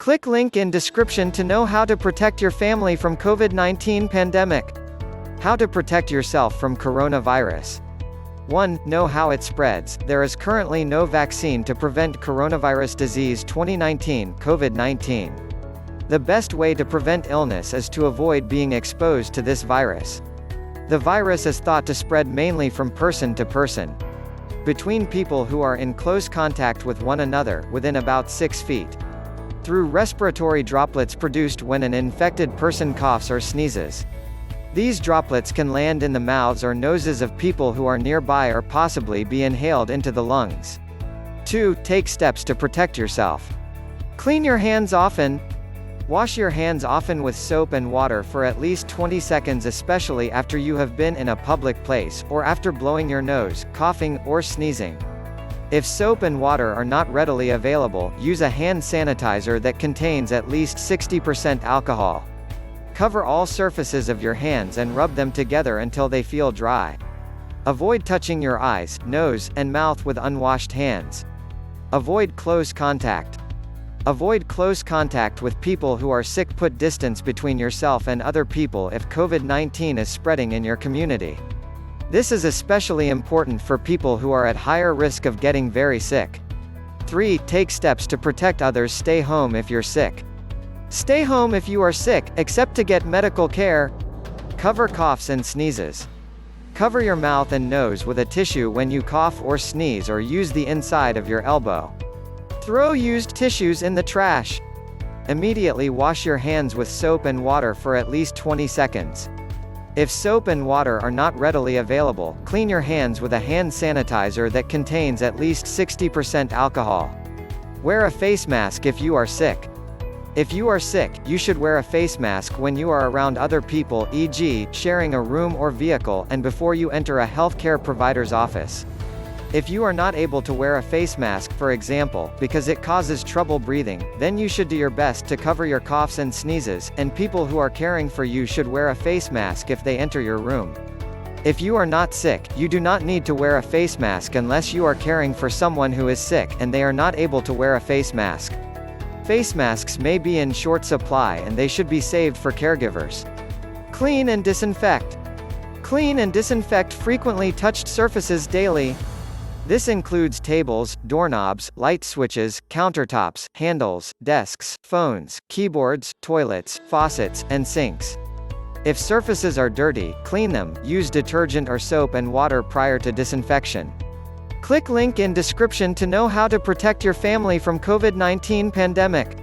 Click link in description to know how to protect your family from COVID-19 pandemic. How to protect yourself from coronavirus. 1. Know how it spreads. There is currently no vaccine to prevent coronavirus disease 2019 COVID-19. The best way to prevent illness is to avoid being exposed to this virus. The virus is thought to spread mainly from person to person, between people who are in close contact with one another, within about 6 feet, through respiratory droplets produced when an infected person coughs or sneezes. These droplets can land in the mouths or noses of people who are nearby or possibly be inhaled into the lungs. 2. Take steps to protect yourself. Clean your hands often. Wash your hands often with soap and water for at least 20 seconds, especially after you have been in a public place, or after blowing your nose, coughing, or sneezing. If soap and water are not readily available, use a hand sanitizer that contains at least 60% alcohol. Cover all surfaces of your hands and rub them together until they feel dry. Avoid touching your eyes, nose, and mouth with unwashed hands. Avoid close contact. Avoid close contact with people who are sick. Put distance between yourself and other people if COVID-19 is spreading in your community. This is especially important for people who are at higher risk of getting very sick. 3. Take steps to protect others. Stay home if you're sick. Stay home if you are sick, except to get medical care. Cover coughs and sneezes. Cover your mouth and nose with a tissue when you cough or sneeze, or use the inside of your elbow. Throw used tissues in the trash. Immediately wash your hands with soap and water for at least 20 seconds. If soap and water are not readily available, clean your hands with a hand sanitizer that contains at least 60% alcohol. Wear a face mask if you are sick. If you are sick, you should wear a face mask when you are around other people, e.g., sharing a room or vehicle, and before you enter a healthcare provider's office. If you are not able to wear a face mask, for example, because it causes trouble breathing, then you should do your best to cover your coughs and sneezes, and people who are caring for you should wear a face mask if they enter your room. If you are not sick, you do not need to wear a face mask unless you are caring for someone who is sick, and they are not able to wear a face mask. Face masks may be in short supply and they should be saved for caregivers. Clean and disinfect. Clean and disinfect frequently touched surfaces daily. This includes tables, doorknobs, light switches, countertops, handles, desks, phones, keyboards, toilets, faucets, and sinks. If surfaces are dirty, clean them. Use detergent or soap and water prior to disinfection. Click link in description to know how to protect your family from COVID-19 pandemic.